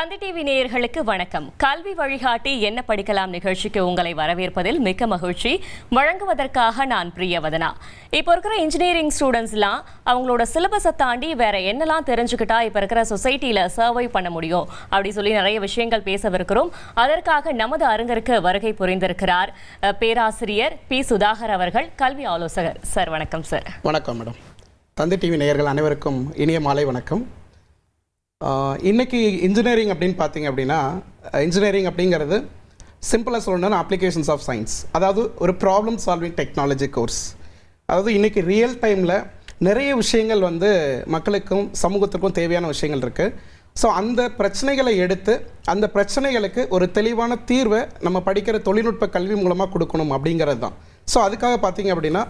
தந்தி TV நேயர்களுக்கு வணக்கம். கல்வி வழிகாட்டி என்ன படிக்கலாம் நிகழ்ச்சிக்கு உங்களை வரவேற்பதில் மிக்க மகிழ்ச்சி. வழங்குவதற்காக நான் பிரியவதனா. இப்போ இருக்கிற இன்ஜினியரிங் ஸ்டூடெண்ட்ஸ்லாம் அவங்களோட சிலபஸை தாண்டி வேற என்னெல்லாம் தெரிஞ்சுக்கிட்டா இப்போ இருக்கிற சொசைட்டியில் சர்வை பண்ண முடியும் அப்படி சொல்லி நிறைய விஷயங்கள் பேசவிருக்கிறோம். அதற்காக நமது அரங்கிற்கு வருகை புரிந்திருக்கிறார் பேராசிரியர் பி. சுதாகர் அவர்கள், கல்வி ஆலோசகர். சார் வணக்கம். சார் வணக்கம் மேடம். தந்தி டிவி நேயர்கள் அனைவருக்கும் இனிய மாலை வணக்கம். இன்றைக்கி இன்ஜினியரிங் அப்படின்னு பார்த்தீங்க அப்படின்னா, இன்ஜினியரிங் அப்படிங்கிறது சிம்பிளாக சொல்லணும்னா அப்ளிகேஷன்ஸ் ஆஃப் சயின்ஸ், அதாவது ஒரு ப்ராப்ளம் சால்விங் டெக்னாலஜி கோர்ஸ். அதாவது இன்றைக்கி ரியல் டைமில் நிறைய விஷயங்கள் மக்களுக்கும் சமூகத்துக்கும் தேவையான விஷயங்கள் இருக்குது. ஸோ அந்த பிரச்சனைகளை எடுத்து அந்த பிரச்சனைகளுக்கு ஒரு தெளிவான தீர்வை நம்ம படிக்கிற தொழில்நுட்ப கல்வி மூலமாக கொடுக்கணும் அப்படிங்கிறது தான். ஸோ அதுக்காக பார்த்தீங்க அப்படின்னா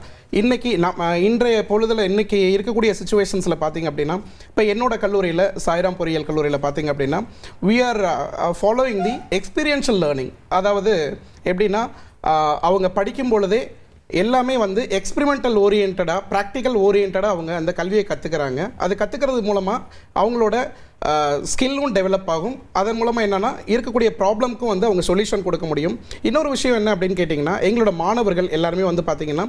இன்றைய பொழுதில் இன்றைக்கி இருக்கக்கூடிய சுச்சுவேஷன்ஸில் பார்த்தீங்க அப்படின்னா, இப்போ என்னோட கல்லூரியில் சாய்ராம் பொறியியல் கல்லூரியில் பார்த்தீங்க அப்படின்னா we are following the experiential learning. அதாவது எப்படின்னா அவங்க படிக்கும் பொழுதே எல்லாமே எக்ஸ்பிரிமெண்டல் ஓரியன்டாக, ப்ராக்டிக்கல் ஓரியன்டாக அவங்க அந்த கல்வியை கற்றுக்கிறாங்க. அது கற்றுக்கிறது மூலமாக அவங்களோட ஸ்கில்லும் டெவலப் ஆகும். அதன் மூலமாக என்னென்னா இருக்கக்கூடிய ப்ராப்ளம்க்கும் அவங்க சொல்யூஷன் கொடுக்க முடியும். இன்னொரு விஷயம் என்ன அப்படின்னு கேட்டிங்கன்னா, எங்களோட மாணவர்கள் எல்லாருமே பார்த்திங்கன்னா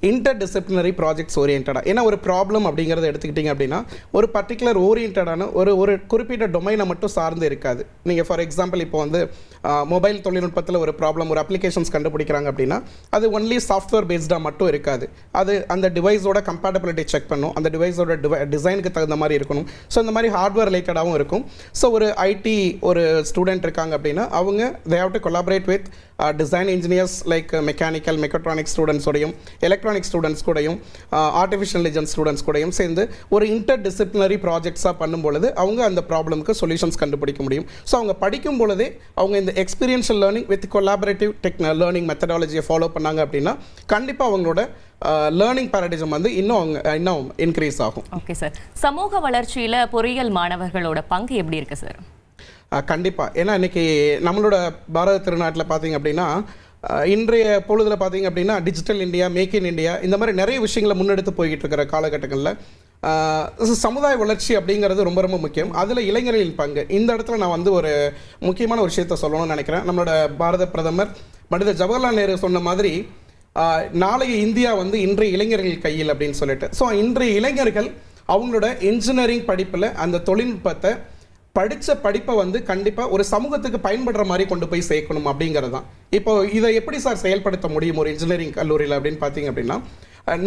இன்டர் டிசிப்ளினரி ப்ராஜெக்ட்ஸ் ஓரியன்டாக. ஏன்னா ஒரு ப்ராப்ளம் அப்படிங்கிறத எடுத்துக்கிட்டிங்க அப்படின்னா ஒரு பர்டிகுலர் ஓரியன்டான ஒரு குறிப்பிட்ட டொமைனை மட்டும் சார்ந்து இருக்காது. நீங்கள் ஃபார் எக்ஸாம்பிள் இப்போ மொபைல் தொழில்நுட்பத்தில் ஒரு ப்ராப்ளம், ஒரு அப்ளிகேஷன்ஸ் கண்டுபிடிக்கிறாங்க அப்படின்னா அது ஒன்லி சாஃப்ட்வேர் பேஸ்டாக மட்டும் இருக்காது. அது அந்த டிவைஸோட கம்பேட்டபிலிட்டி செக் பண்ணும், அந்த டிவைஸோட டிசைனுக்கு தகுந்த மாதிரி இருக்கணும். ஸோ இந்த மாதிரி ஹார்ட்வேர் ரிலேட்டடாகவும் இருக்கும். ஸோ ஒரு ஐடி ஒரு ஸ்டூடெண்ட் இருக்காங்க அப்படின்னா அவங்க they have to collaborate with design engineers like mechanical mechatronics ஸ்டூடெண்ட்ஸோடையும் எலக்ட்ரானிக் ஸ்டூடெண்ட்ஸ் கூடயும் ஆர்டிஃபிஷியல் இன்டெலிஜென்ஸ் ஸ்டூடெண்ட்ஸ் கூடயும் சேர்ந்து ஒரு இன்டர் டிசிப்ளினரி ப்ராஜெக்ட்ஸாக பண்ணும் பொழுது அவங்க அந்த ப்ராப்ளமுக்கு சொல்யூஷன்ஸ் கண்டுபிடிக்க முடியும். ஸோ அவங்க படிக்கும் பொழுதே அவங்க இந்த experiential learning with collaborative learning மெத்தடாலஜியை ஃபாலோ பண்ணாங்க அப்படின்னா கண்டிப்பாக அவங்களோட லேர்னிங் பேரடிசம் இன்னும் இன்க்ரீஸ் ஆகும். ஓகே சார், சமூக வளர்ச்சியில் பொறியியல் மாணவர்களோட பங்கு எப்படி இருக்குது சார்? கண்டிப்பாக. ஏன்னா இன்றைக்கி நம்மளோட பாரத திருநாட்டில் பார்த்தீங்க அப்படின்னா இன்றைய பொழுதில் பார்த்தீங்க அப்படின்னா digital India, make in India, இந்த மாதிரி நிறைய விஷயங்களை முன்னெடுத்து போய்கிட்டு இருக்கிற காலகட்டங்களில் சமுதாய வளர்ச்சி அப்படிங்கிறது ரொம்ப ரொம்ப முக்கியம். அதில் இளைஞர்களின் பங்கு. இந்த இடத்துல நான் ஒரு முக்கியமான ஒரு விஷயத்தை சொல்லணும்னு நினைக்கிறேன். நம்மளோட பாரத பிரதமர் பண்டித ஜவஹர்லால் நேரு சொன்ன மாதிரி நாளைய இந்தியா இன்றைய இளைஞர்கள் கையில் அப்படின்னு சொல்லிட்டு. ஸோ இன்றைய இளைஞர்கள் அவங்களோட இன்ஜினியரிங் படிப்பில் அந்த தொழில்நுட்பத்தை படித்த படிப்பை கண்டிப்பாக ஒரு சமூகத்துக்கு பயன்படுற மாதிரி கொண்டு போய் சேர்க்கணும் அப்படிங்கிறது தான். இப்போ இதை எப்படி சார் செயல்படுத்த முடியும் ஒரு இன்ஜினியரிங் கல்லூரியில் அப்படின்னு பார்த்தீங்க அப்படின்னா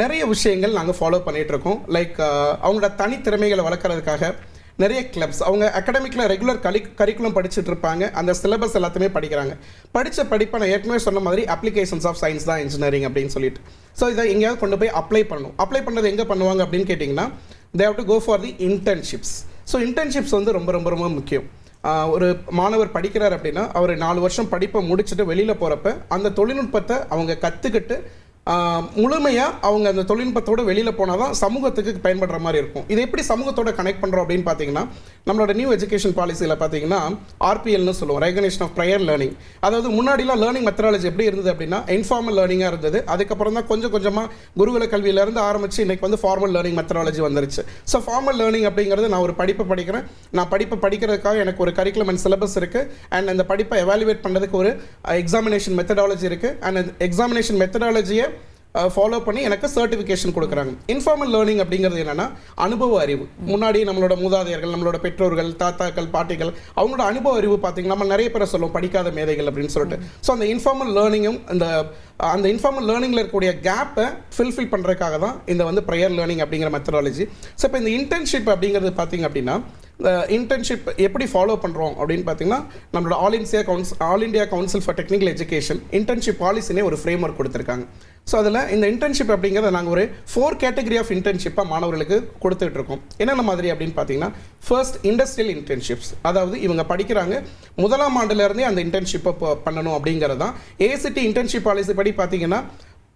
நிறைய விஷயங்கள் நாங்கள் ஃபாலோ பண்ணிகிட்டு இருக்கோம். லைக் அவங்களோட தனித்திறமைகளை வளர்க்குறதுக்காக நிறைய கிளப்ஸ், அவங்க அகாடமிக்கில் ரெகுலர் கரிக்குலம் படிச்சுட்டு இருப்பாங்க, அந்த சிலபஸ் எல்லாத்தையுமே படிக்கிறாங்க. படித்த படிப்பை நான் ஏற்கனவே சொன்ன மாதிரி அப்ளிகேஷன்ஸ் ஆஃப் சயின்ஸ் தான் இன்ஜினியரிங் அப்படின்னு சொல்லிட்டு. ஸோ இதை எங்கேயாவது கொண்டு போய் அப்ளை பண்ணணும். அப்ளை பண்ணுறது எங்கே பண்ணுவாங்க அப்படின்னு கேட்டிங்கன்னா they have to go for the internships. So internships ரொம்ப ரொம்ப ரொம்ப முக்கியம். ஒரு மாணவர் படிக்கிறார் அப்படின்னா அவர் 4 வருஷம் படிப்பை முடிச்சுட்டு வெளியில் போகிறப்ப அந்த தொழில்நுட்பத்தை அவங்க கற்றுக்கிட்டு முழுமையாக அவங்க அந்த தொழில்நுட்பத்தோடு வெளியில் போனால் தான் சமூகத்துக்கு பயன்படுற மாதிரி இருக்கும். இதை எப்படி சமூகத்தோட கனெக்ட் பண்ணுறோம் அப்படின்னு பார்த்தீங்கன்னா நம்மளோட நியூ எஜுகேஷன் பாலிசியில் பார்த்தீங்கன்னா ஆர்பிஎல்னு சொல்லுவோம், ரெகக்னிஷன் ஆஃப் ப்ரையர் லேர்னிங். அதாவது முன்னாடிலாம் லேர்னிங் மெத்தடாலஜி எப்படி இருந்தது அப்படின்னா இன்ஃபார்மல் லேர்னிங்காக இருந்தது. அதுக்கப்புறம் தான் கொஞ்சம் கொஞ்சமாக குருகுல கல்வியிலேருந்து ஆரம்பித்து இன்றைக்கி ஃபார்மல் லேர்னிங் மெத்தடாலஜி வந்துருச்சு. ஸோ ஃபார்மல் லேர்னிங் அப்படிங்கிறது நான் ஒரு படிப்பை படிக்கிறேன், நான் படிப்பை படிக்கிறதுக்காக எனக்கு ஒரு கரிக்குலம் அண்ட் சிலபஸ் இருக்குது, அண்ட் அந்த படிப்பை எவாலுவேட் பண்ணுறதுக்கு ஒரு எக்ஸாமினேஷன் மெத்தடாலஜி இருக்குது, அண்ட் அந்த எக்ஸாமினேஷன் மெத்தடாலஜியை ஃபாலோ பண்ணி எனக்கு சர்டிஃபிகேஷன் கொடுக்குறாங்க. இன்ஃபார்மல் லேர்னிங் அப்படிங்கிறது என்னென்னா அனுபவ அறிவு. முன்னாடி நம்மளோட மூதாதையர்கள், நம்மளோட பெற்றோர்கள், தாத்தாக்கள், பாட்டிகள் அவங்களோட அனுபவ அறிவு பார்த்திங்கன்னா நம்ம நிறைய பேரை சொல்லுவோம் படிக்காத மேதைகள் அப்படின்னு சொல்லிட்டு. ஸோ அந்த இன்ஃபார்மல் லேர்னிங்கும் அந்த இன்ஃபார்மல் லேர்னிங்கில் இருக்கக்கூடிய கேப்பை ஃபில்ஃபில் பண்ணுறதுக்காக தான் இந்த ப்ரையர் லேர்னிங் அப்படிங்கிற மெத்தடாலஜி. ஸோ இப்போ இந்த இன்டர்ன்ஷிப் அப்படிங்கிறது பார்த்திங்க அப்படின்னா இன்டர்ன்ஷிப் எப்படி ஃபாலோ பண்ணுறோம் அப்படின்னு பார்த்தீங்கன்னா நம்மளோட All India Council for Technical Education internship பாலிசினே ஒரு ஃப்ரேம் ஒர்க் கொடுத்துருக்காங்க. ஸோ அதில் இந்த இன்டர்ன்ஷிப் அப்படிங்கிறத நாங்கள் ஒரு 4 கேட்டகரி ஆஃப் இன்டர்ன்ஷிப்பாக மாணவர்களுக்கு கொடுத்துட்டு இருக்கோம். என்னென்ன மாதிரி அப்படின்னு பார்த்தீங்கன்னா ஃபர்ஸ்ட் இண்டஸ்ட்ரியல் இன்டர்ன்ஷிப்ஸ், அதாவது இவங்க படிக்கிறாங்க முதலாம் ஆண்டுலேருந்தே அந்த இன்டர்ன்ஷிப்பை பண்ணணும் அப்படிங்கிறது தான். ஏசிடி இன்டர்ன்ஷிப் பாலிசி படி பார்த்தீங்கன்னா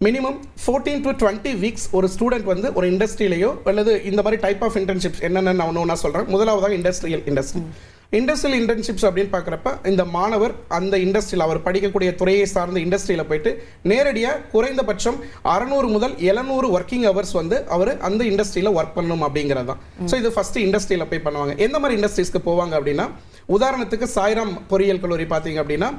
மினிமம் 14 to 20 வீக்ஸ் ஒரு ஸ்டூடெண்ட் ஒரு இண்டஸ்ட்ரியிலையோ அல்லது இந்த மாதிரி டைப் ஆஃப் இன்டர்ன்ஷிப்ஸ் என்னென்னு நான் ஒன்றா சொல்கிறேன். முதலாவதாக இண்டஸ்ட்ரியல் இன்டர்ன்ஷிப்ஸ் அப்படின்னு பார்க்குறப்ப இந்த மாணவர் அந்த இண்டஸ்ட்ரியில் அவர் படிக்கக்கூடிய துறையை சார்ந்த இண்டஸ்ட்ரியில் போயிட்டு நேரடியாக குறைந்தபட்சம் 600 முதல் 700 ஒர்க்கிங் ஹவர்ஸ் அவர் அந்த இண்டஸ்ட்ரியில் ஒர்க் பண்ணணும் அப்படிங்கிறது தான். ஸோ இது ஃபஸ்ட்டு இண்டஸ்ட்ரியில் போய் பண்ணுவாங்க. எந்த மாதிரி இண்டஸ்ட்ரீஸ்க்கு போவாங்க அப்படின்னா உதாரணத்துக்கு சாய்ராம் பொறியியல் கல்லூரி பார்த்தீங்க அப்படின்னா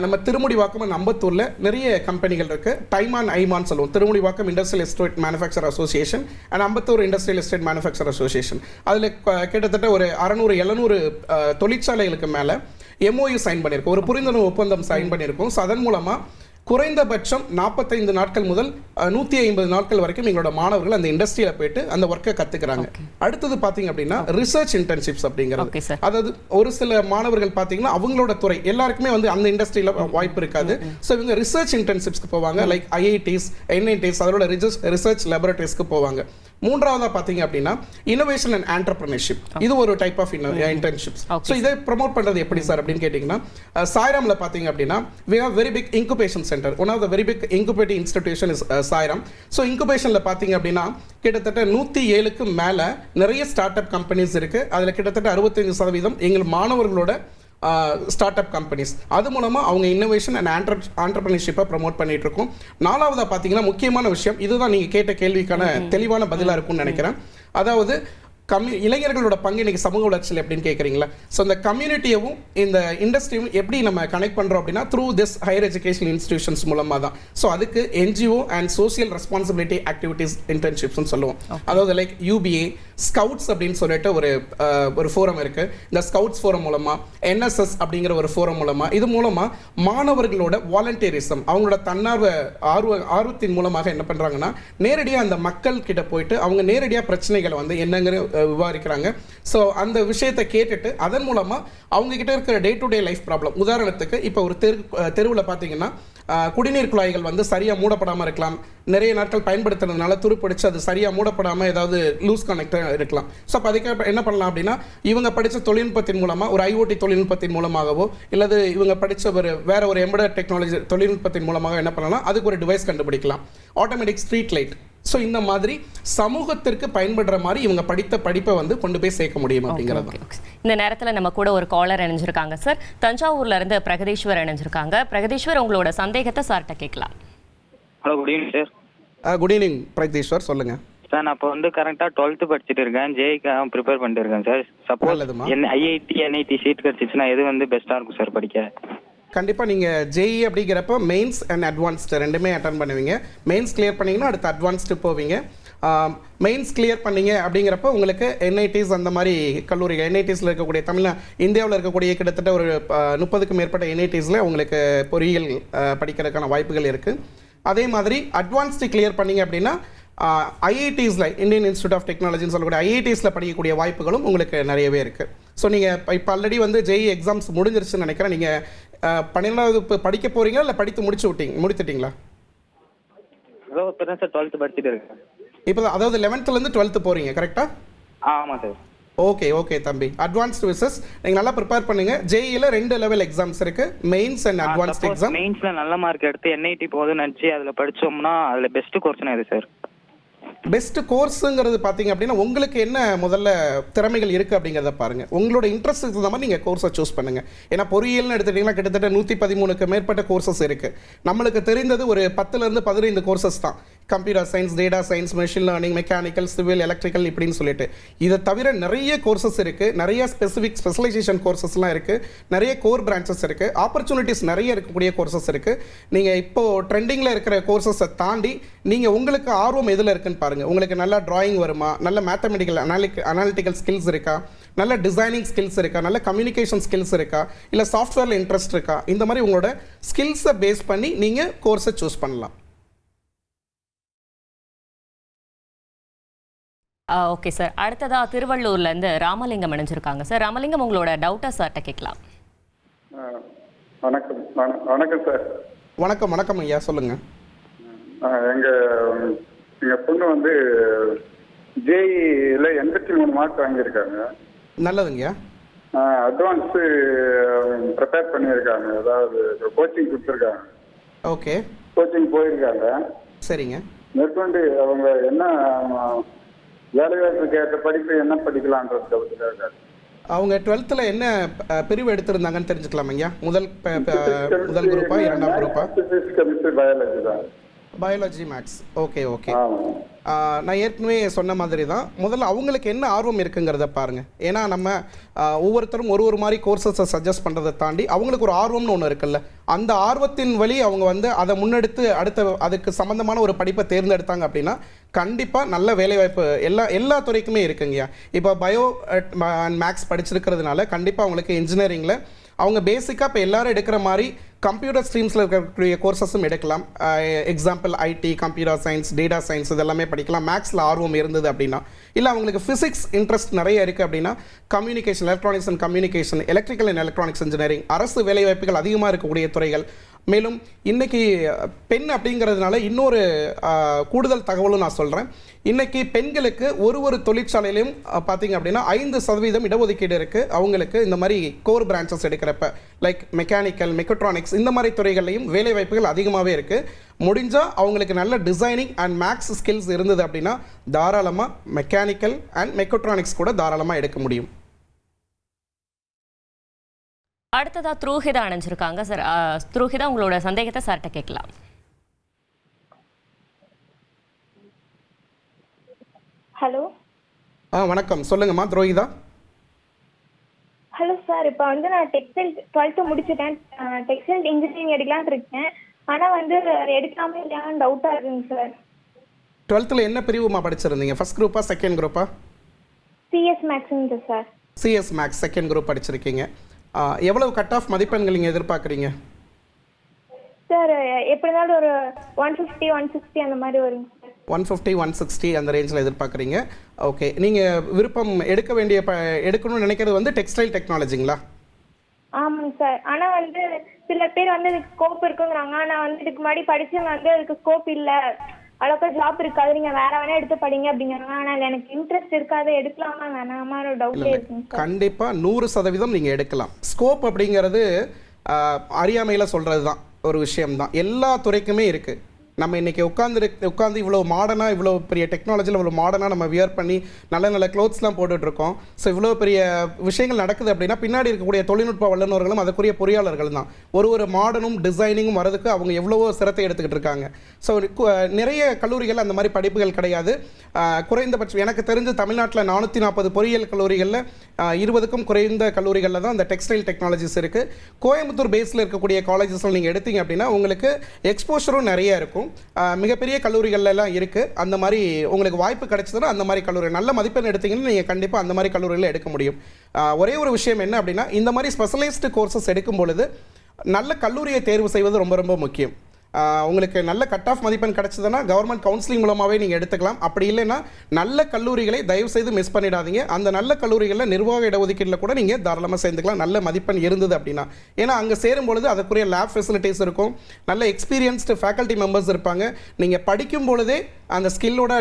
நம்ம திருமுடிவாக்கம் அம்பத்தூரில் நிறைய கம்பெனிகள் இருக்குது. டைமான் ஐமான் சொல்லுவோம். Thirumudivakkam industrial estate manufacture association and Ambattur industrial estate manufacture association. அதில் கிட்டத்தட்ட ஒரு 600-700 தொழிற்சாலைகளுக்கு மேலே MOU சைன் பண்ணியிருக்கோம். ஒரு புரிந்துணர்வு ஒப்பந்தம் சைன் பண்ணியிருக்கோம். ஸோ அதன் மூலமாக குறைந்தபட்சம் 45 நாட்கள் முதல் 150 நாட்கள் வரைக்கும் எங்களோட மாணவர்கள் அந்த இண்டஸ்ட்ரியில் போயிட்டு அந்த ஒர்க்கை கற்றுக்கிறாங்க. அடுத்தது பார்த்தீங்க அப்படின்னா ரிசர்ச் இன்டர்ன்ஷிப்ஸ் அப்படிங்கிறது. அதாவது ஒரு சில மாணவர்கள் பார்த்தீங்கன்னா அவங்களோட துறை எல்லாருக்குமே வந்து அந்த இண்டஸ்ட்ரியில் வாய்ப்பு இருக்காது. ஸோ இவங்க ரிசர்ச் இன்டர்ன்ஷிப்ஸ்க்கு போவாங்க. லைக் IITs, NITs அதோட ரிசர்ச் லேபரட்டரிஸ்க்கு போவாங்க. மூன்றாவதா பார்த்தீங்க அப்படின்னா இனோவேஷன் அண்ட் ஆண்டர்பிரினர்ஷிப். இது ஒரு டைப் ஆஃப் இன்டர்ன்ஷிப்ஸ். ஸோ இதை ப்ரமோட் பண்ணுறது எப்படி சார் அப்படின்னு கேட்டிங்கன்னா சாய்ராமில் பார்த்தீங்க அப்படின்னா we have very big incubation center. One of the very big incubating institution is Sairam. So இன்குபேஷனில் பார்த்தீங்க அப்படின்னா கிட்டத்தட்ட 107க்கு மேலே நிறைய ஸ்டார்ட் அப் கம்பெனிஸ் இருக்குது. அதில் கிட்டத்தட்ட 65% எங்கள் மாணவர்களோட ஸ்டார்ட் அப் கம்பெனிஸ். அது மூலமாக அவங்க இன்னோவேஷன் அண்ட் ஆண்டர்பிரினர்ஷிப்பை ப்ரமோட் பண்ணிட்டு இருக்கோம். நாலாவதாக பார்த்தீங்கன்னா முக்கியமான விஷயம், இதுதான் நீங்கள் கேட்ட கேள்விக்கான தெளிவான பதிலாக இருக்கும்னு நினைக்கிறேன். அதாவது இளைஞர்களோட பங்கு இன்னைக்கு சமூக வளர்ச்சியில் எப்படின்னு கேட்குறீங்களா? ஸோ இந்த கம்யூனிட்டியவும் இந்த இண்டஸ்ட்ரியும் எப்படி நம்ம கனெக்ட் பண்ணுறோம் அப்படின்னா through this higher education institutions மூலமாக தான். ஸோ அதுக்கு NGO and social responsibility activities இன்டர்ன்ஷிப்ஸ்னு சொல்லுவோம். அதாவது லைக் UBA ஸ்கவுட்ஸ் அப்படின்னு சொல்லிட்டு ஒரு ஃபோரம் இருக்குது. இந்த ஸ்கவுட்ஸ் ஃபோரம் மூலமாக NSS அப்படிங்கிற ஒரு ஃபோரம் மூலமாக இது மூலமாக மாணவர்களோட வாலண்டியரிசம் அவங்களோட தன்னார்வ ஆர்வத்தின் மூலமாக என்ன பண்ணுறாங்கன்னா நேரடியாக அந்த மக்கள் கிட்ட போயிட்டு அவங்க நேரடியாக பிரச்சனைகளை வந்து என்னங்கிற விவாதிக்கிறாங்க. ஸோ அந்த விஷயத்தை கேட்டுட்டு அதன் மூலமாக அவங்க கிட்ட இருக்கிற day to day life problem, உதாரணத்துக்கு இப்போ ஒரு தெருவில் பார்த்தீங்கன்னா குடிநீர் குழாய்கள் வந்து சரியாக மூடப்படாமல் இருக்கலாம். நிறைய நாட்கள் பயன்படுத்துறதுனால துருப்பிடிச்சு அது சரியாக மூடப்படாமல் ஏதாவது லூஸ் கனெக்டாக இருக்கலாம். ஸோ அப்போ அதுக்கு என்ன பண்ணலாம் அப்படின்னா இவங்க படித்த தொழில்நுட்பத்தின் மூலமாக ஒரு IoT தொழில்நுட்பத்தின் மூலமாகவோ இல்லது இவங்க படித்த வேற ஒரு எம்பெடட் டெக்னாலஜி தொழில்நுட்பத்தின் மூலமாக என்ன பண்ணலாம், அதுக்கு ஒரு டிவைஸ் கண்டுபிடிக்கலாம், ஆட்டோமேட்டிக் ஸ்ட்ரீட் லைட். ஸோ இந்த மாதிரி சமூகத்திற்கு பயன்படுற மாதிரி இவங்க படித்த படிப்பை வந்து கொண்டு போய் சேர்க்க முடியும் அப்படிங்கிறது. இந்த நேரத்தில் நம்ம கூட ஒரு காலர் இணைஞ்சிருக்காங்க சார். தஞ்சாவூர்ல இருந்து பிரகதீஸ்வர் இணைஞ்சிருக்காங்க. பிரகதீஸ்வர், உங்களோட சந்தேகத்தை சார்கிட்ட கேட்கலாம். Hello, good evening sir. Good evening Pragadeeshwar, சொல்லுங்க சார். நான் இப்போ வந்து கரெக்டாக 12th படிச்சுட்டு இருக்கேன். ஜேஇக்காக ப்ரிப்பேர் பண்ணிட்டு இருக்கேன் sir. Suppose IIT NIT seat கிடச்சிச்சுன்னா எது வந்து பெஸ்ட்டாக இருக்கும் சார் படிக்க? கண்டிப்பாக நீங்கள் JEE அப்படிங்கிறப்ப மெயின்ஸ் அண்ட் அட்வான்ஸ்டு ரெண்டுமே அட்டன் பண்ணுவீங்க. மெயின்ஸ் கிளியர் பண்ணிங்கன்னா அடுத்து அட்வான்ஸ்டு போவீங்க. மெயின்ஸ் கிளியர் பண்ணீங்க அப்படிங்கிறப்ப உங்களுக்கு NITs அந்த மாதிரி கல்லூரிகள் NITஸில் இருக்கக்கூடிய இந்தியாவில் இருக்கக்கூடிய கிட்டத்தட்ட ஒரு 30க்கும் மேற்பட்ட NITஸில் உங்களுக்கு பொறியியல் படிக்கிறதுக்கான வாய்ப்புகள் இருக்குது. அதே மாதிரி அட்வான்ஸ்டு கிளியர் பண்ணீங்க அப்படின்னா IITஸில் இந்தியன் இன்ஸ்டியூட் ஆஃப் டெக்னாலஜின்னு சொல்லக்கூடிய IITஸில் படிக்கக்கூடிய வாய்ப்புகளும் உங்களுக்கு நிறையவே இருக்குது. ஸோ நீங்கள் இப்போ ஆல்ரெடி வந்து JEE எக்ஸாம்ஸ் முடிஞ்சிருச்சுன்னு நினைக்கிறேன். நீங்கள் 12வது இப்போ படிக்க போகிறீங்களா இல்லை படித்து முடித்துட்டீங்களா? ஹலோ, இப்போ தான் சார் 12th படிச்சுட்டு இருக்கேன். இப்போ அதாவது 11th 12th போகிறீங்க கரெக்டாக? ஆமாம் சார். ஓகே தம்பி. அட்வான்ஸ்டு விசஸ் நீங்கள் நல்லா ப்ரிப்பேர் பண்ணுங்க. JEEல 2 லெவல் எக்ஸாம்ஸ் இருக்கு, மெயின்ஸ் அண்ட் அட்வான்ஸ்டு எக்ஸாம். மெயின்ஸ்ல நல்ல மார்க் எடுத்து NIT போகுதுன்னு நினச்சி அதில் படித்தோம்னா அதில் பெஸ்ட் கோர்ஸ்னா எது சார்? பெஸ்ட் கோர்ஸுங்கிறது பார்த்தீங்க அப்படின்னா உங்களுக்கு என்ன முதல்ல திறமைகள் இருக்குது அப்படிங்கிறத பாருங்கள். உங்களோட இன்ட்ரெஸ்ட்டுக்கு தகுந்த மாதிரி நீங்கள் கோர்ஸை சூஸ் பண்ணுங்கள். ஏன்னா பொறியியல்னு எடுத்துட்டிங்கன்னா கிட்டத்தட்ட 113க்கு மேற்பட்ட கோர்சஸ் இருக்குது. நம்மளுக்கு தெரிந்தது ஒரு 10லேருந்து 15 கோர்சஸ் தான். Computer science, data science, machine learning, mechanical, civil, electrical இப்படின்னு சொல்லிட்டு இதை தவிர நிறைய கோர்சஸ் இருக்குது. நிறைய ஸ்பெஷலைசேஷன் கோர்சஸ்லாம் இருக்குது. நிறைய கோர் பிரான்ச்சஸ் இருக்குது. ஆப்பர்ச்சுனிட்டிஸ் நிறைய இருக்கக்கூடிய கோர்சஸ் இருக்குது. நீங்கள் இப்போது ட்ரெண்டிங்கில் இருக்கிற கோர்சஸை தாண்டி நீங்கள் உங்களுக்கு ஆர்வம் எதில் இருக்குன்னு பாருங்கள். உங்களுக்கு நல்லா டிராயிங் வருமா, நல்ல மேத்தமெட்டிக்கல் அனாலிட்டிக்கல் ஸ்கில்ஸ் இருக்கா, நல்ல டிசைனிங் ஸ்கில்ஸ் இருக்கா, நல்ல கம்யூனிகேஷன் ஸ்கில்ஸ் இருக்கா, இல்லை சாஃப்ட்வேரில் இன்ட்ரெஸ்ட் இருக்கா, இந்த மாதிரி உங்களோட ஸ்கில்ஸை பேஸ் பண்ணி நீங்கள் கோர்ஸை சூஸ் பண்ணலாம். Okay sir. அடுத்ததா திருவள்ளூர்லேருந்து ராமலிங்கம் இணைஞ்சிருக்காங்க. சார் ராமலிங்கம், உங்களோட டவுட்டை சார்கிட்ட கேட்கலாம். வணக்கம் சார். வணக்கம் ஐயா, சொல்லுங்கள். எங்கள் பொண்ணு வந்து JEEல 83 மார்க் வாங்கியிருக்காங்க. நல்லதுங்கய்யா. அட்வான்ஸு ப்ரிப்பேர் பண்ணியிருக்காங்க, அதாவது கோச்சிங் கொடுத்துருக்காங்க. ஓகே, கோச்சிங் போயிருக்காங்க. சரிங்க. மேற்கொண்டு அவங்க என்ன வேலைவாய்ப்புக்கு ஏற்ற படிப்பு என்ன படிக்கலான்றது அவங்க 12th என்ன பிரிவு எடுத்திருந்தாங்கன்னு தெரிஞ்சுக்கலாமாங்கய்யா? முதல் குரூப்பா இரண்டாம் குரூப்பா? கெமிஸ்ட்ரி, பயாலஜி தான். Biology maths. Okay okay. ஆமாம். நான் ஏற்கனவே சொன்ன மாதிரி தான், முதல்ல அவங்களுக்கு என்ன ஆர்வம் இருக்குங்கிறத பாருங்கள். ஏன்னா நம்ம ஒவ்வொருத்தரும் ஒரு மாதிரி கோர்சஸை சஜஸ்ட் பண்ணுறதை தாண்டி அவங்களுக்கு ஒரு ஆர்வம்னு ஒன்று இருக்குல்ல, அந்த ஆர்வத்தின் வழி அவங்க வந்து அதை முன்னெடுத்து அதுக்கு சம்மந்தமான ஒரு படிப்பை தேர்ந்தெடுத்தாங்க அப்படின்னா கண்டிப்பாக நல்ல வேலைவாய்ப்பு எல்லா துறைக்குமே இருக்குங்கய்யா. இப்போ பயோ அண்ட் மேக்ஸ் படிச்சிருக்கிறதுனால கண்டிப்பாக அவங்களுக்கு இன்ஜினியரிங்கில் அவங்க பேசிக்காக இப்போ எல்லாரும் எடுக்கிற மாதிரி கம்ப்யூட்டர் ஸ்ட்ரீம்ஸில் இருக்கக்கூடிய கோர்சஸும் எடுக்கலாம். Example IT, computer science, data science இதெல்லாமே படிக்கலாம். மேக்ஸில் ஆர்வம் இருந்தது அப்படின்னா, இல்லை அவங்களுக்கு ஃபிசிக்ஸ் இன்ட்ரெஸ்ட் நிறைய இருக்குது அப்படின்னா communication, electronics and communication, electrical and electronics engineering, அரசு வேலைவாய்ப்புகள் அதிகமாக இருக்கக்கூடிய துறைகள். மேலும் இன்றைக்கி பெண் அப்படிங்கிறதுனால இன்னொரு கூடுதல் தகவலும் நான் சொல்கிறேன். இன்றைக்கி பெண்களுக்கு ஒரு தொழிற்சாலையிலையும் பார்த்திங்க அப்படின்னா 5% இடஒதுக்கீடு இருக்குது. அவங்களுக்கு இந்த மாதிரி கோர் பிரான்ச்சஸ் எடுக்கிறப்ப லைக் மெக்கானிக்கல், மெக்கட்ரானிக்ஸ் இந்த மாதிரி துறைகள்லையும் வேலைவாய்ப்புகள் அதிகமாகவே இருக்குது. முடிஞ்சால் அவங்களுக்கு நல்ல டிசைனிங் அண்ட் மேக்ஸ் ஸ்கில்ஸ் இருந்தது அப்படின்னா தாராளமாக மெக்கானிக்கல் அண்ட் மெக்கட்ரானிக்ஸ் கூட தாராளமாக எடுக்க முடியும். அடுத்ததா த்ரூஹிதா அணைஞ்சிருக்காங்க சார். த்ரூஹிதா, உங்களோட சந்தேகத்தை சார்கிட்ட கேட்கலாம். ஹலோ. வணக்கம், சொல்லுங்கம்மா த்ரோஹிதா. ஹலோ சார், இப்போ வந்து நான் டெக்ஸ்டைல் 12th முடிச்சுட்டேன். டெக்ஸ்டைல் இன்ஜினியரிங் எடுக்கலான்னு இருக்கேன். ஆனால் வந்து எடுக்காமல் இல்லையான்னு டவுட்டாக இருக்குங்க சார். 12th என்ன பிரிவுமா படிச்சிருந்தீங்க? ஃபர்ஸ்ட் குரூப்பா செகண்ட் குரூப்பா? சிஎஸ் மேக்ஸுங்க sir. CS maths second group படிச்சிருக்கீங்க. எவ்வளவு கட் ஆஃப் மதிப்பெண்கள் நீங்கள் எதிர்பார்க்குறீங்க? சார் எப்படி இருந்தாலும் ஒரு 150, 160 அந்த மாதிரி வருங்க சார். 150, 160 அந்த ரேஞ்சில் எதிர்பார்க்குறீங்க. ஓகே, நீங்கள் விருப்பம் எடுக்கணும்னு நினைக்கிறது வந்து டெக்ஸ்டைல் டெக்னாலஜிங்களா? ஆமாங்க சார். ஆனால் வந்து சில பேர் வந்து இதுக்கு ஸ்கோப் இருக்குங்கிறாங்க. ஆனால் வந்து இதுக்கு முன்னாடி படிச்சவங்க வந்து அதுக்கு ஸ்கோப் இல்லை, அவ்வளோக்கா ஜாப் இருக்காது, நீங்கள் வேற வேணா எடுத்து படிங்க அப்படிங்கிறாங்க. ஆனால் எனக்கு இன்ட்ரெஸ்ட் இருக்காது, எடுக்கலாமா வேணாமா ஒரு டவுட்டே இருக்குங்க சார். கண்டிப்பாக 100% நீங்கள் எடுக்கலாம். ஸ்கோப் அப்படிங்கிறது அறியாமையில் சொல்கிறது தான் ஒரு விஷயம்தான். எல்லா துறைக்குமே இருக்குது. நம்ம இன்றைக்கி உட்காந்து இவ்வளோ மாடர்னாக, இவ்வளோ பெரிய டெக்னாலஜியில் இவ்வளோ மாடர்னாக நம்ம வியர் பண்ணி நல்ல க்ளோத்ஸ்லாம் போட்டுட்ருக்கோம். ஸோ இவ்வளோ பெரிய விஷயங்கள் நடக்குது அப்படின்னா பின்னாடி இருக்கக்கூடிய தொழில்நுட்ப வல்லுநர்களும் அதற்குரிய பொறியாளர்கள் தான். ஒரு மாடர்னும் டிசைனிங்கும் வரதுக்கு அவங்க எவ்வளவோ சிரத்தை எடுத்துக்கிட்டு இருக்காங்க. ஸோ நிறைய கல்லூரிகள் அந்த மாதிரி படிப்புகள் கிடையாது. குறைந்தபட்சம் எனக்கு தெரிஞ்சு தமிழ்நாட்டில் 440 பொறியியல் கல்லூரிகளில் 20க்கும் குறைந்த கல்லூரிகளில் தான் அந்த டெக்ஸ்டைல் டெக்னாலஜிஸ் இருக்குது. கோயம்புத்தூர் பேஸில் இருக்கக்கூடிய காலேஜஸில் நீங்கள் எடுத்தீங்க அப்படின்னா உங்களுக்கு எக்ஸ்போஷரும் நிறைய இருக்கும். மிகப்பெரிய கல்லூரிகள்லாம் இருக்குது. அந்த மாதிரி உங்களுக்கு வாய்ப்பு கிடைச்சதுன்னா அந்த மாதிரி கல்லூரி நல்ல மதிப்பெண் எடுத்தீங்கன்னா நீங்கள் கண்டிப்பாக அந்த மாதிரி கல்லூரியில் எடுக்க முடியும். ஒரே ஒரு விஷயம் என்ன அப்படின்னா, இந்த மாதிரி ஸ்பெஷலைஸ்டு கோர்சஸ் எடுக்கும் பொழுது நல்ல கல்லூரியை தேர்வு செய்வது ரொம்ப ரொம்ப முக்கியம். உங்களுக்கு நல்ல கட் ஆஃப் மதிப்பெண் கிடச்சதுன்னா கவர்மெண்ட் கவுன்சிலிங் மூலமாகவே நீங்கள் எடுத்துக்கலாம். அப்படி இல்லைன்னா நல்ல கல்லூரிகளை தயவு செய்து மிஸ் பண்ணிடாதீங்க. அந்த நல்ல கல்லூரிகளில் நிர்வாக இடஒதுக்கீட்டில் கூட நீங்கள் தாராளமாக சேர்ந்துக்கலாம், நல்ல மதிப்பெண் இருந்தது அப்படின்னா. ஏன்னா அங்கே சேரும்பொழுது அதுக்குரிய லேப் ஃபெசிலிட்டிஸ் இருக்கும், நல்ல எக்ஸ்பீரியன்ஸ்டு ஃபேக்கல்ட்டி மெம்பர்ஸ் இருப்பாங்க. நீங்கள் படிக்கும் பொழுதே அந்த ஸ்கில்லோட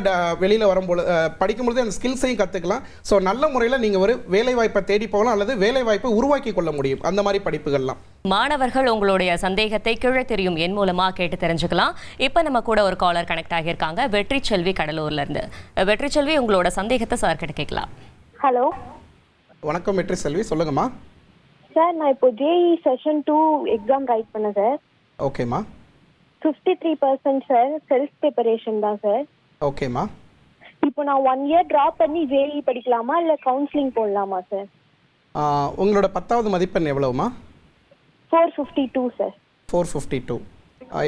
வெளியில் வரும்பொழுது படிக்கும்பொழுதே அந்த ஸ்கில்ஸையும் கற்றுக்கலாம். ஸோ நல்ல முறையில் நீங்கள் ஒரு வேலைவாய்ப்பை தேடி போகலாம் அல்லது வேலைவாய்ப்பை உருவாக்கி கொள்ள முடியும் அந்த மாதிரி படிப்புகள்லாம். மாணவர்கள் உங்களுடைய சந்தேகத்தை கீழே தெரியும் என் மூலமா கேட்டு தெரிஞ்சுக்கலாம். இப்போ நம்ம கூட ஒரு காலர் கனெக்ட் ஆகியிருக்காங்க, வெற்றி செல்வி கடலூர்ல இருந்து. வெற்றி செல்வி, உங்களோட சந்தேகத்தை சார் கிட்ட கேட்கலாம். ஹலோ. வணக்கம் வெற்றி செல்வி, சொல்லுங்கம்மா. சார் நான் இப்போ ஜேஇ செஷன் 2 எக்ஸாம் ரைட் பண்ணேன் சார். ஓகேம்மா. 53% சார் செல்ஃப் ப்ரிப்பரேஷன் தான் சார். ஓகேம்மா. இப்போ நான் 1 இயர் ட்ராப் பண்ணி ஜேஇ படிக்கலாமா இல்லை கவுன்சிலிங் போடலாமா சார்? உங்களோட 10வது மதிப்பெண் எவ்வளவுமா? 452 சார். 452.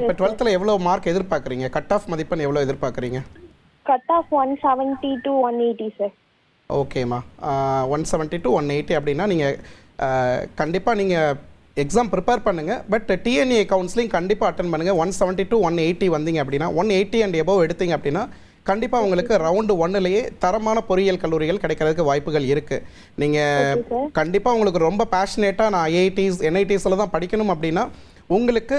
இப்போ 12th எவ்வளோ மார்க் எதிர்பார்க்குறீங்க? கட் ஆஃப் மதிப்பெண் எவ்வளோ எதிர்பார்க்குறீங்க? Cut off 170 to 180 sir. ஓகேம்மா. 170 to 180 அப்படின்னா நீங்கள் கண்டிப்பாக நீங்கள் எக்ஸாம் ப்ரிப்பேர் பண்ணுங்கள். பட் டிஎன்ஏ கவுன்சிலிங் கண்டிப்பாக அட்டன் பண்ணுங்கள். 170 to 180 வந்தீங்க அப்படின்னா 180 அண்ட் எபோவ் எடுத்தீங்க அப்படின்னா கண்டிப்பாக உங்களுக்கு ரவுண்டு 1லேயே தரமான பொறியியல் கல்லூரிகள் கிடைக்கிறதுக்கு வாய்ப்புகள் இருக்குது. நீங்கள் கண்டிப்பாக உங்களுக்கு ரொம்ப பேஷனேட்டாக நான் ஐஐடிஸ் என்ஐடிஸில் தான் படிக்கணும் அப்படின்னா உங்களுக்கு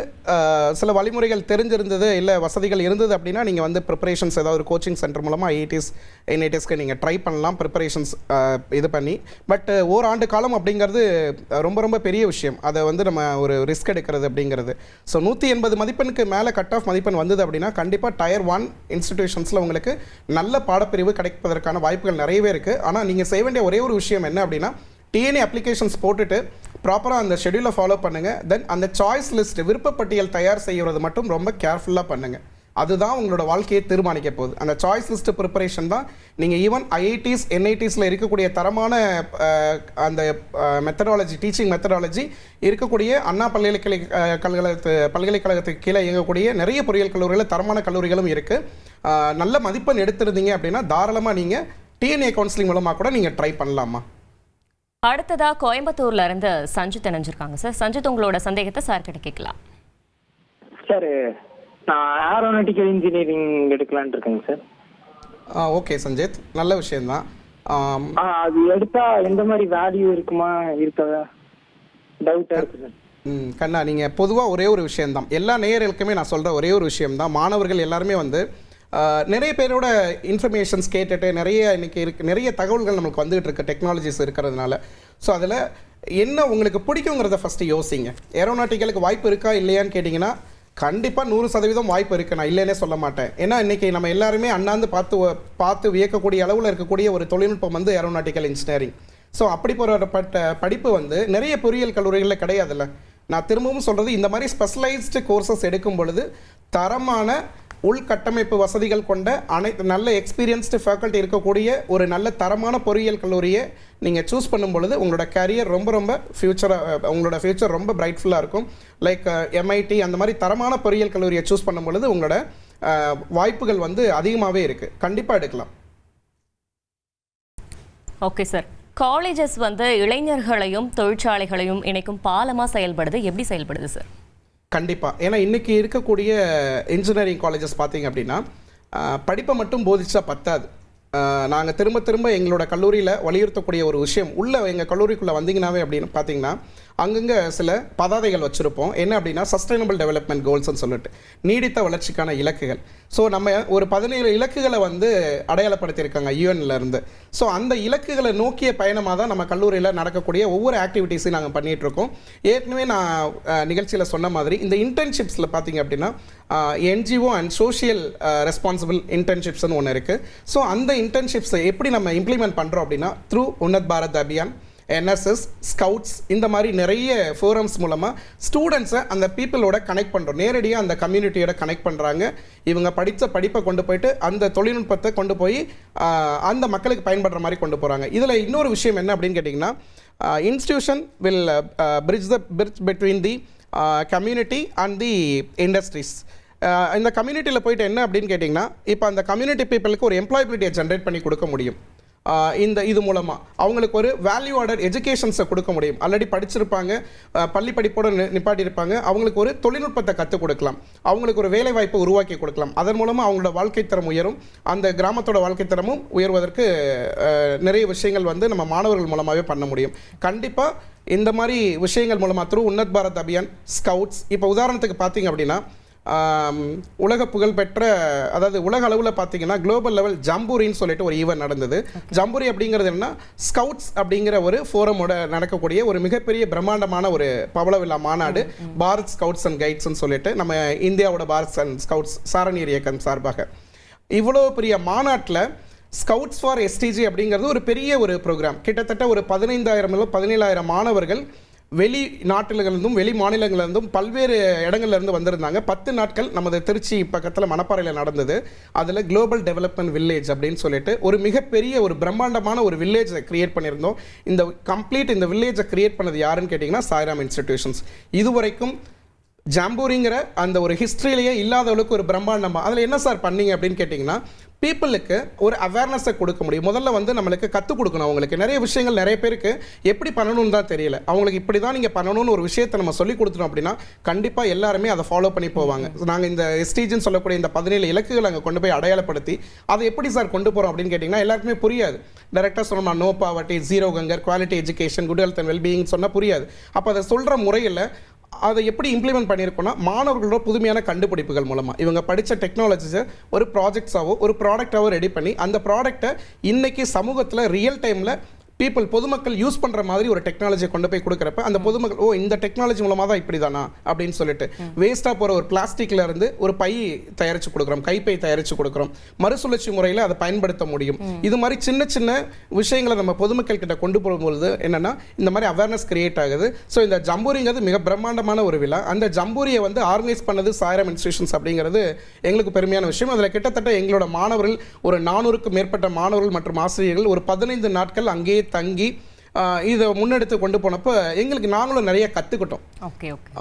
சில வழிமுறைகள் தெரிஞ்சிருந்தது, இல்லை வசதிகள் இருந்தது அப்படின்னா நீங்கள் வந்து ப்ரிப்பரேஷன்ஸ் ஏதாவது ஒரு கோச்சிங் சென்டர் மூலமாக ஐஐடிஸ் என்ஐடிஸ்க்கு நீங்கள் ட்ரை பண்ணலாம் ப்ரிப்பரேஷன்ஸ் இது பண்ணி. பட் ஓராண்டு காலம் அப்படிங்கிறது ரொம்ப ரொம்ப பெரிய விஷயம். அதை வந்து நம்ம ஒரு ரிஸ்க் எடுக்கிறது அப்படிங்கிறது. ஸோ 180 மதிப்பெண்ணுக்கு மேலே கட் ஆஃப் மதிப்பெண் வந்தது அப்படின்னா கண்டிப்பாக டயர் 1 இன்ஸ்டிடியூஷன்ஸில் உங்களுக்கு நல்ல பாடப்பிரிவு கிடைப்பதற்கான வாய்ப்புகள் நிறையவே இருக்குது. ஆனால் நீங்கள் செய்ய வேண்டிய ஒரே ஒரு விஷயம் என்ன அப்படின்னா, டிஎன்ஏ அப்ளிகேஷன்ஸ் போட்டுட்டு ப்ராப்பராக அந்த ஷெடியூலை ஃபாலோ பண்ணுங்கள். தென் அந்த சாய்ஸ் லிஸ்ட் விருப்பப்பட்டியல் தயார் செய்கிறது மட்டும் ரொம்ப கேர்ஃபுல்லாக பண்ணுங்கள். அதுதான் உங்களோட வாழ்க்கையை தீர்மானிக்க போகுது. அந்த சாய்ஸ் லிஸ்ட் ப்ரிப்பரேஷன் தான் நீங்கள் ஈவன் ஐஐடிஸ் என்ஐடிஸில் இருக்கக்கூடிய தரமான அந்த மெத்தடாலஜி, டீச்சிங் மெத்தடாலஜி இருக்கக்கூடிய அண்ணா பல்கலைக்கழகத்துக்கு கீழே இயங்கக்கூடிய நிறைய பொறியியல் கல்லூரிகளில் தரமான கல்லூரிகளும் இருக்குது. நல்ல மதிப்பெண் எடுத்திருந்தீங்க அப்படின்னா தாராளமாக நீங்கள் டிஎன்ஏ கவுன்சிலிங் மூலமாக கூட நீங்கள் ட்ரை பண்ணலாமா. அடுத்ததா கோயம்புத்தூர்ல இருந்து சஞ்சித் இணைஞ்சிருக்காங்க சார். சஞ்சித், உங்களோட சந்தேகத்தை சார் கிட்ட கேட்கலாம். சார், நான் ஏரோநாட்டிக்கல் இன்ஜினியரிங் எடுக்கலான்னு இருக்கேங்க சார். ஓகே சஞ்சித், நல்ல விஷயம்தான். அது எடுத்தா எந்த மாதிரி வேல்யூ இருக்குமா இருக்காதா டவுட்டாக இருக்கு சார். கண்ணா, நீங்கள் பொதுவாக ஒரே ஒரு விஷயம்தான், எல்லா நேயர்களுக்குமே நான் சொல்கிற ஒரே ஒரு விஷயம்தான். மாணவர்கள் எல்லாருமே வந்து நிறைய பேரோட இன்ஃபர்மேஷன்ஸ் கேட்டுட்டு நிறைய தகவல்கள் நம்மளுக்கு வந்துகிட்டு இருக்கு டெக்னாலஜிஸ் இருக்கிறதுனால. ஸோ அதில் என்ன உங்களுக்கு பிடிக்குங்கிறத ஃபஸ்ட்டு யோசிங்க. ஏரோநாட்டிக்கலுக்கு வாய்ப்பு இருக்கா இல்லையான்னு கேட்டிங்கன்னா கண்டிப்பாக 100% வாய்ப்பு இருக்குது, நான் இல்லைன்னே சொல்ல மாட்டேன். ஏன்னா இன்றைக்கி நம்ம எல்லாருமே அண்ணாந்து பார்த்து வியக்கக்கூடிய அளவில் இருக்கக்கூடிய ஒரு தொழில்நுட்பம் வந்து ஏரோநாட்டிக்கல் இன்ஜினியரிங். ஸோ அப்படி போகிறப்பட்ட படிப்பு வந்து நிறைய பொறியியல் கல்லூரிகளில் கிடையாதுல்ல. நான் திரும்பவும் சொல்கிறது, இந்த மாதிரி ஸ்பெஷலைஸ்டு கோர்சஸ் எடுக்கும் பொழுது தரமான உள்கட்டமைப்பு வசதிகள் கொண்ட நல்ல எக்ஸ்பீரியன்ஸ்டு ஃபேக்கல்ட்டி இருக்கக்கூடிய ஒரு நல்ல தரமான பொறியியல் கல்லூரியை நீங்கள் சூஸ் பண்ணும் பொழுது உங்களோட கரியர் ரொம்ப உங்களோட ஃபியூச்சர் ரொம்ப பிரைட்ஃபுல்லாக இருக்கும். லைக் எம்ஐடி அந்த மாதிரி தரமான பொறியியல் கல்லூரியை சூஸ் பண்ணும் பொழுது உங்களோட வாய்ப்புகள் வந்து அதிகமாகவே இருக்குது. கண்டிப்பாக எடுக்கலாம். ஓகே சார், காலேஜஸ் வந்து இளைஞர்களையும் தொழிற்சாலைகளையும் இணைக்கும் பாலமாக செயல்படுது, எப்படி செயல்படுது சார்? கண்டிப்பாக. ஏன்னா இன்றைக்கி இருக்கக்கூடிய இன்ஜினியரிங் காலேஜஸ் பார்த்தீங்க அப்படின்னா படிப்பை மட்டும் போதிச்சா பத்தாது. நாங்கள் திரும்ப எங்களோட கல்லூரியில் வலியுறுத்தக்கூடிய ஒரு விஷயம், எங்கள் கல்லூரிக்குள்ளே வந்தீங்கன்னாவே அப்படின்னு பார்த்தீங்கன்னா அங்கங்கே சில பதாதைகள் வச்சுருப்போம். என்ன அப்படின்னா சஸ்டைனபிள் டெவலப்மெண்ட் கோல்ஸ்ன்னு சொல்லிட்டு நீடித்த வளர்ச்சிக்கான இலக்குகள். ஸோ நம்ம ஒரு 17 இலக்குகளை வந்து அடையாளப்படுத்தியிருக்காங்க யூஎன்லேருந்து. ஸோ அந்த இலக்குகளை நோக்கிய பயணமாக தான் நம்ம கல்லூரியில் நடக்கக்கூடிய ஒவ்வொரு ஆக்டிவிட்டீஸையும் நாங்கள் பண்ணிகிட்ருக்கோம். ஏற்கனவே நான் நிகழ்ச்சியில் சொன்ன மாதிரி இந்த இன்டர்ன்ஷிப்ஸில் பார்த்தீங்க அப்படின்னா என்ஜிஓ அண்ட் சோஷியல் ரெஸ்பான்சிபிள் இன்டர்ன்ஷிப்ஸ்னு ஒன்று இருக்குது. ஸோ அந்த இன்டர்ன்ஷிப்ஸை எப்படி நம்ம இம்ப்ளிமெண்ட் பண்ணுறோம் அப்படின்னா through Unnat Bharat Abhiyan, NSS, scouts, இந்த மாதிரி நிறைய ஃபோரம்ஸ் மூலமாக ஸ்டூடெண்ட்ஸை அந்த பீப்புளோட கனெக்ட் பண்ணுறோம். நேரடியாக அந்த கம்யூனிட்டியோட கனெக்ட் பண்ணுறாங்க. இவங்க படித்த படிப்பை கொண்டு போயிட்டு அந்த தொழில்நுட்பத்தை கொண்டு போய் அந்த மக்களுக்கு பயன்படுற மாதிரி கொண்டு போகிறாங்க. இதில் இன்னொரு விஷயம் என்ன அப்படின்னு கேட்டிங்கன்னா institution will bridge between the community and the industries. இந்த கம்யூனிட்டியில் போயிட்டு என்ன அப்படின்னு கேட்டிங்கன்னா இப்போ அந்த கம்யூனிட்டி பீப்புளுக்கு ஒரு எம்ப்ளாயபிலிட்டியை ஜென்ரேட் பண்ணி கொடுக்க முடியும். இது மூலமாக அவங்களுக்கு ஒரு வேல்யூ ஆடட் எஜுகேஷன்ஸை கொடுக்க முடியும். ஆல்ரெடி படிச்சிருப்பாங்க, பள்ளி படிப்போடு நிப்பாட்டியிருப்பாங்க, அவங்களுக்கு ஒரு தொழில்நுட்பத்தை கற்றுக் கொடுக்கலாம், அவங்களுக்கு ஒரு வேலை வாய்ப்பை உருவாக்கி கொடுக்கலாம். அதன் மூலமாக அவங்களோட வாழ்க்கை தரம் உயரும், அந்த கிராமத்தோட வாழ்க்கை தரமும் உயர்வதற்கு நிறைய விஷயங்கள் வந்து நம்ம மாணவர்கள் மூலமாகவே பண்ண முடியும். கண்டிப்பாக இந்த மாதிரி விஷயங்கள் மூலமாக த்ரூ உன்னத் பாரத் அபியான், ஸ்கவுட்ஸ், இப்போ உதாரணத்துக்கு பார்த்தீங்க அப்படின்னா உலக புகழ்பெற்ற, அதாவது உலக அளவில் பார்த்தீங்கன்னா குளோபல் லெவல் ஜம்பூரின்னு சொல்லிட்டு ஒரு ஈவெண்ட் நடந்தது. ஜம்பூரி அப்படிங்கிறது என்ன, ஸ்கவுட்ஸ் அப்படிங்கிற ஒரு ஃபோரமோட நடக்கக்கூடிய ஒரு மிகப்பெரிய பிரம்மாண்டமான ஒரு பவளவிழா மாநாடு, பாரத் ஸ்கவுட்ஸ் அண்ட் கைட்ஸ்ன்னு சொல்லிட்டு நம்ம இந்தியாவோட பாரத் அண்ட் ஸ்கவுட்ஸ் சாரணியர் இயக்கம் சார்பாக இவ்வளோ பெரிய மாநாட்டில் ஸ்கவுட்ஸ் ஃபார் எஸ்டிஜி அப்படிங்கிறது ஒரு பெரிய ஒரு ப்ரோக்ராம். கிட்டத்தட்ட ஒரு 15,000 17,000 மாணவர்கள் வெளி நாட்டிலிருந்தும் வெளி மாநிலங்களிலிருந்தும் பல்வேறு இடங்கள்லேருந்து வந்திருந்தாங்க. 10 நாட்கள் நமது திருச்சி பக்கத்தில் மணப்பாறையில் நடந்தது. அதில் குளோபல் டெவலப்மெண்ட் வில்லேஜ் அப்படின்னு சொல்லிட்டு ஒரு மிகப்பெரிய ஒரு பிரம்மாண்டமான ஒரு வில்லேஜை கிரியேட் பண்ணியிருந்தோம். இந்த வில்லேஜை கிரியேட் பண்ணது யாருன்னு கேட்டிங்கன்னா சாய்ராம் இன்ஸ்டிடியூஷன்ஸ். இதுவரைக்கும் ஜாம்பூரிங்கிற அந்த ஒரு ஹிஸ்ட்ரியிலேயே இல்லாத அளவுக்கு ஒரு பிரம்மாண்டமாக அதில் என்ன சார் பண்ணீங்க அப்படின்னு கேட்டிங்கன்னா பீப்புளுக்கு ஒரு அவேர்னஸை கொடுக்க முடியும். முதல்ல வந்து நம்மளுக்கு கற்றுக் கொடுக்கணும். அவங்களுக்கு நிறைய விஷயங்கள் நிறைய பேருக்கு எப்படி பண்ணணும்னு தான் தெரியல. அவங்களுக்கு இப்படி தான் நீங்கள் பண்ணணும்னு ஒரு விஷயத்தை நம்ம சொல்லி கொடுத்துட்டோம் அப்படின்னா கண்டிப்பாக எல்லாருமே அதை ஃபாலோ பண்ணி போவாங்க. நாங்கள் இந்த எஸ்டிஜின்னு சொல்லக்கூடிய இந்த 17 இலக்குகளை அங்கே கொண்டு போய் அடையாளப்படுத்தி அதை எப்படி சார் கொண்டு போகிறோம் அப்படின்னு கேட்டிங்கன்னா எல்லாருக்குமே புரியாது. டைரெக்டாக சொன்னோம்னா no poverty, zero hunger, quality education, good health and wellbeing சொன்னால் புரியாது. அப்போ அதை சொல்கிற முறையில் அதை எப்படி இம்ப்ளிமெண்ட் பண்ணியிருக்கோன்னா மாணவர்களோட புதுமையான கண்டுபிடிப்புகள் மூலமாக இவங்க படித்த டெக்னாலஜிஸை ஒரு ப்ராஜெக்ட்ஸாவோ ஒரு ப்ராடக்டாவோ ரெடி பண்ணி அந்த ப்ராடக்டை இன்றைக்கி சமூகத்தில் ரியல் டைமில் பீப்புள் பொதுமக்கள் யூஸ் பண்ணுற மாதிரி ஒரு டெக்னாலஜியை கொண்டு போய் கொடுக்குறப்ப அந்த பொதுமக்கள் ஓ இந்த டெக்னாலஜி மூலமாக தான் இப்படி தானா அப்படின்னு சொல்லிட்டு வேஸ்ட்டாக போகிற ஒரு பிளாஸ்டிக்ல இருந்து ஒரு பை தயாரித்து கொடுக்குறோம், கைப்பை தயாரித்து கொடுக்குறோம், மறுசுழற்சி முறையில் அதை பயன்படுத்த முடியும். இது மாதிரி சின்ன சின்ன விஷயங்களை நம்ம பொதுமக்கள் கிட்ட கொண்டு போகும்பொழுது என்னன்னா இந்த மாதிரி அவேர்னஸ் கிரியேட் ஆகுது. ஸோ இந்த ஜம்பூரிங்கிறது மிக பிரம்மாண்டமான ஒரு விழா. அந்த ஜம்பூரியை வந்து ஆர்கனைஸ் பண்ணது சாய்ராம் இன்ஸ்டிடியூஷன்ஸ் அப்படிங்கிறது எங்களுக்கு பெருமையான விஷயம். அதில் கிட்டத்தட்ட எங்களோட மாணவர்கள் ஒரு 400க்கும் மேற்பட்ட மாணவர்கள் மற்றும் ஆசிரியர்கள் ஒரு 15 நாட்கள் அங்கேயே தங்கி இதை முன்னெடுத்து கொண்டு போனப்போ எங்களுக்கு நாங்களும் நிறைய கற்றுக்கிட்டோம். Okay okay.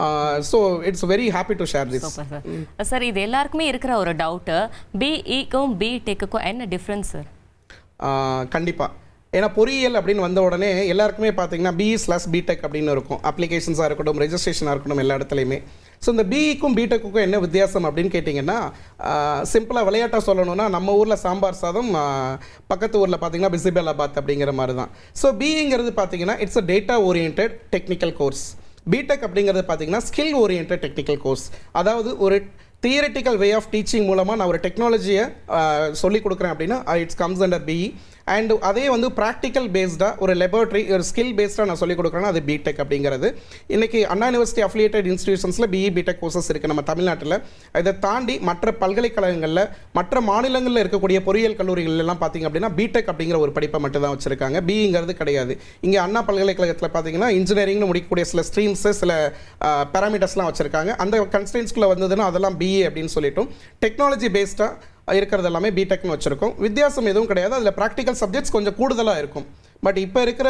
So it's very happy to share this. Super sir. Sir இது எல்லாருக்குமே இருக்கிற ஒரு டவுட்டு, பிஇக்கும் பிடெக்குக்கும் என்ன டிஃப்ரென்ஸ் சார்? கண்டிப்பாக. ஏன்னா பொறியியல் அப்படின்னு வந்த உடனே எல்லாருக்குமே பார்த்தீங்கன்னா BE/BTech அப்படின்னு இருக்கும். அப்ளிகேஷன்ஸாக இருக்கட்டும், ரெஜிஸ்ட்ரேஷனாக இருக்கட்டும், எல்லா இடத்துலையுமே. ஸோ இந்த பிஇக்கும் பிடெக்குக்கும் என்ன வித்தியாசம் அப்படின்னு கேட்டிங்கன்னா, சிம்பிளாக விளையாட்டாக சொல்லணும்னா நம்ம ஊரில் சாம்பார் சாதம், பக்கத்து ஊரில் பார்த்தீங்கன்னா பிசிபெல்லாபாத் அப்படிங்கிற மாதிரி தான். ஸோ பிஇங்கிறது பார்த்தீங்கன்னா it's a data oriented technical course. BTech அப்படிங்கிறது பார்த்தீங்கன்னா ஸ்கில் ஓரியன்ட் டெக்னிக்கல் கோர்ஸ். அதாவது ஒரு தியரிட்டிக்கல் வே ஆஃப் டீச்சிங் மூலமாக நான் ஒரு டெக்னாலஜியை சொல்லிக் கொடுக்குறேன் அப்படின்னா it's comes under BE. And அதே வந்து ப்ராக்டிக்கல் பேஸ்டாக ஒரு லெபார்ட்ரி ஒரு ஸ்கில் பேஸ்டாக நான் சொல்லிக் கொடுக்குறேன்னா அது பிடெக் அப்படிங்கிறது. இன்றைக்கி அண்ணா யூனிவர்சிட்டி அஃபிலியேட்டட் இன்ஸ்டிடியூஷன்ஸில் பிஇ பிடெக் கோர்சஸ் இருக்குது நம்ம தமிழ்நாட்டில். இதை தாண்டி மற்ற பல்கலைக்கழகங்களில் மற்ற மாநிலங்களில் இருக்கக்கூடிய பொறியியல் கல்லூரிகளெல்லாம் பார்த்திங்க அப்படின்னா பிடெக் அப்படிங்கிற ஒரு படிப்பை மட்டும் தான் வச்சுருக்காங்க, பிஇங்கிறது கிடையாது. இங்கே அண்ணா பல்கலைக்கழகத்தில் பார்த்தீங்கன்னா இன்ஜினியரிங்னு முடிக்கக்கூடிய சில ஸ்ட்ரீம்ஸு சில பேராமீட்டர்ஸ்லாம் வச்சுருக்காங்க. அந்த கன்ஸ்டன்ஸ்குள்ளே வந்ததுன்னா அதெல்லாம் பிஇ அப்படின்னு சொல்லிட்டோம். டெக்னாலஜி பேஸ்டாக இருக்கிறது எல்லாமே பிடெக்னு வச்சுருக்கோம். வித்தியாசம் எதுவும் கிடையாது. அதில் ப்ராக்டிக்கல் சப்ஜெக்ட்ஸ் கொஞ்சம் கூடுதலாக இருக்கும். பட் இப்போ இருக்கிற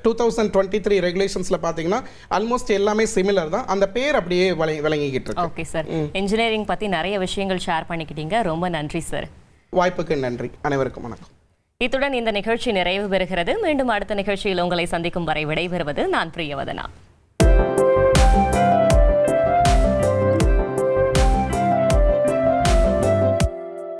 2023 ரெகுலேஷன்ஸில் பார்த்தீங்கன்னா ஆல்மோஸ்ட் எல்லாமே சிமிலர் தான். அந்த பேர் அப்படியே விளங்கிக்கிட்டு இருக்கு. ஓகே சார், இன்ஜினியரிங் பற்றி நிறைய விஷயங்கள் ஷேர் பண்ணிக்கிட்டீங்க. ரொம்ப நன்றி சார். வாய்ப்புக்கு நன்றி. அனைவருக்கும் வணக்கம். இத்துடன் இந்த நிகழ்ச்சி நிறைவு பெறுகிறது. மீண்டும் அடுத்த நிகழ்ச்சியில் உங்களை சந்திக்கும் வரை விடைபெறுவது நான் பிரியவதனா.